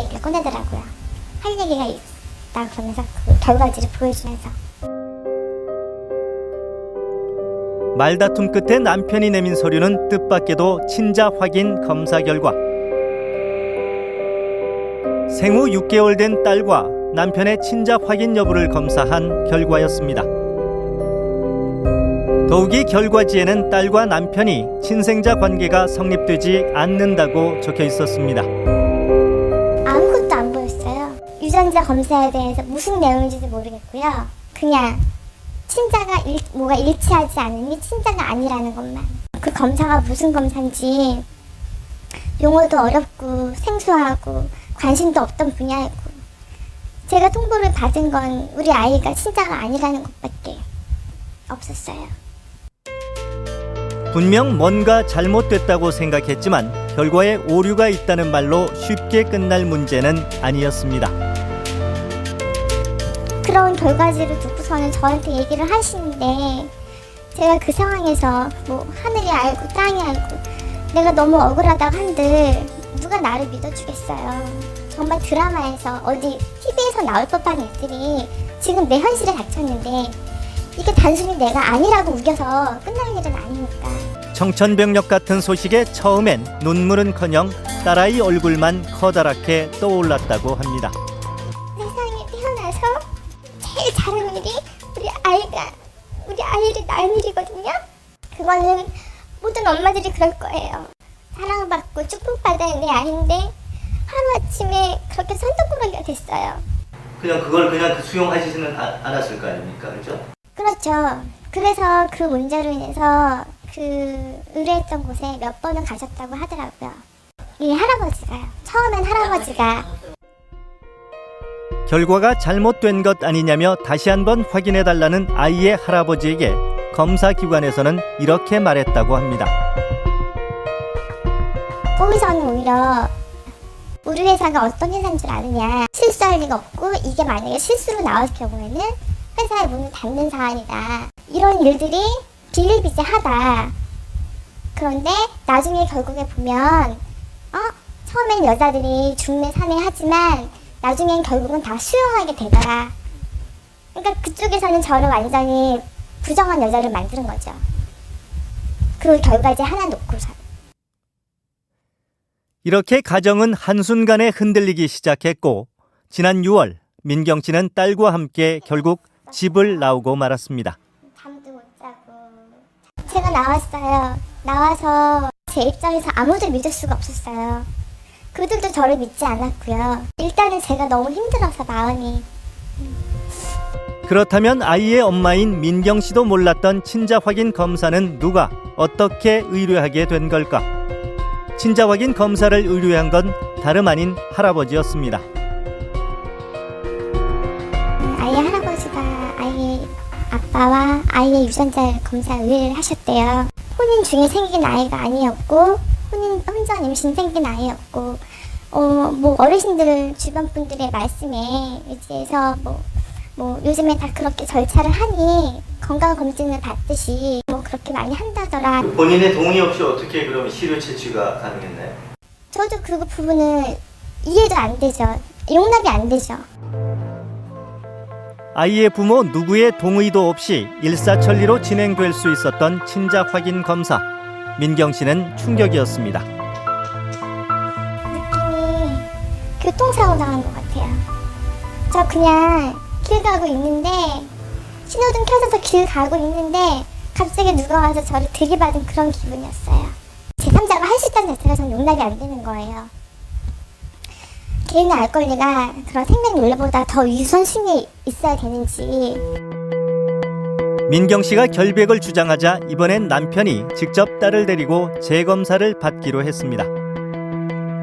얘기를 꺼내더라고요. 할 얘기가 있다 그러면서 그 결과지를 보여주면서. 말다툼 끝에 남편이 내민 서류는 뜻밖에도 친자 확인 검사 결과. 생후 6개월 된 딸과 남편의 친자 확인 여부를 검사한 결과였습니다. 더욱이 결과지에는 딸과 남편이 친생자 관계가 성립되지 않는다고 적혀 있었습니다. 아무것도 안 보였어요. 유전자 검사에 대해서 무슨 내용인지도 모르겠고요. 그냥 친자가 뭐가 일치하지 않으니 친자가 아니라는 것만. 그 검사가 무슨 검사인지 용어도 어렵고 생소하고 관심도 없던 분야이고, 제가 통보를 받은 건 우리 아이가 친자가 아니라는 것밖에 없었어요. 분명 뭔가 잘못됐다고 생각했지만 결과에 오류가 있다는 말로 쉽게 끝날 문제는 아니었습니다. 그런 결과지를 듣고서는 저한테 얘기를 하시는데, 제가 그 상황에서 뭐 하늘이 알고 땅이 알고 내가 너무 억울하다고 한들 누가 나를 믿어주겠어요. 정말 드라마에서 어디 TV에서 나올 법한 일들이 지금 내 현실에 닥쳤는데, 이게 단순히 내가 아니라고 우겨서 끝날 일은 아니니까. 청천벽력 같은 소식에 처음엔 눈물은커녕 딸아이 얼굴만 커다랗게 떠올랐다고 합니다. 세상에 태어나서 제일 잘하는 일이 우리 아이를 낳은 일이거든요. 그거는 모든 엄마들이 그럴 거예요. 사랑받고 축복받아야 내 아이인데 하루아침에 그렇게 선동꾸러기가 됐어요. 그냥 그걸 수용하시지는 않았을 거 아닙니까? 그렇죠? 그렇죠. 그래서 그 문제로 인해서 그 의뢰했던 곳에 몇 번은 가셨다고 하더라고요. 이 할아버지가요. 처음엔 할아버지가 결과가 잘못된 것 아니냐며 다시 한번 확인해달라는 아이의 할아버지에게 검사기관에서는 이렇게 말했다고 합니다. 거기서는 오히려 우리 회사가 어떤 회사인 줄 아느냐, 실수할 리가 없고 이게 만약에 실수로 나왔을 경우에는 회사의 문을 닫는 사안이다, 이런 일들이 비일비재하다. 그런데 나중에 결국에 보면 처음엔 여자들이 중매 산에 하지만 나중엔 결국은 다 수용하게 되더라. 그러니까 그쪽에서는 저를 완전히 부정한 여자를 만드는 거죠. 그 결과지 하나 놓고서. 이렇게 가정은 한순간에 흔들리기 시작했고, 지난 6월 민경 씨는 딸과 함께 결국 집을 나오고 말았습니다. 잠도 못 자고. 제가 나왔어요. 나와서 제 입장에서 아무도 믿을 수가 없었어요. 그들도 저를 믿지 않았고요. 일단은 제가 너무 힘들어서 마음이. 그렇다면 아이의 엄마인 민경 씨도 몰랐던 친자 확인 검사는 누가 어떻게 의뢰하게 된 걸까? 친자 확인 검사를 의뢰한 건 다름 아닌 할아버지였습니다. 아이의 할아버지가 아이의 아빠와 아이의 유전자 검사 의뢰를 하셨대요. 혼인 중에 생긴 아이가 아니었고, 혼전 임신 생긴 아이였고, 뭐 어르신들 주변 분들의 말씀에 의지해서 뭐 요즘에 다 그렇게 절차를 하니 건강검진을 받듯이 뭐 그렇게 많이 한다더라. 본인의 동의 없이 어떻게 그럼 시료 채취가 가능했나요? 저도 그 부분은 이해도 안 되죠. 용납이 안 되죠. 아이의 부모 누구의 동의도 없이 일사천리로 진행될 수 있었던 친자 확인 검사. 민경 씨는 충격이었습니다. 느낌이 교통사고 당한 것 같아요. 저 그냥 길 가고 있는데, 신호등 켜져서 길 가고 있는데 갑자기 누가 와서 저를 들이받은 그런 기분이었어요. 제3자가 할 수 있다는 자체가 전 용납이 안 되는 거예요. 개인의 알 권리가 그런 생명 윤리보다 더 우선순위에 있어야 되는지. 민경 씨가 결백을 주장하자 이번엔 남편이 직접 딸을 데리고 재검사를 받기로 했습니다.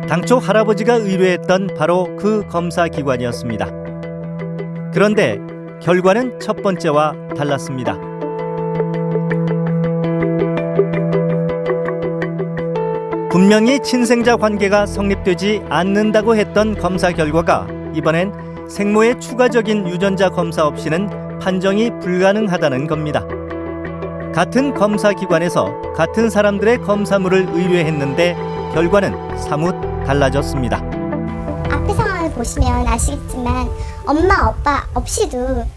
당초 할아버지가 의뢰했던 바로 그 검사 기관이었습니다. 그런데 결과는 첫 번째와 달랐습니다. 분명히 친생자 관계가 성립되지 않는다고 했던 검사 결과가 이번엔 생모의 추가적인 유전자 검사 없이는 판정이 불가능하다는 겁니다. 같은 검사 기관에서 같은 사람들의 검사물을 의뢰했는데 결과는 사뭇 달라졌습니다. 앞에 상황 보시면 아시겠지만 엄마 아빠 없이도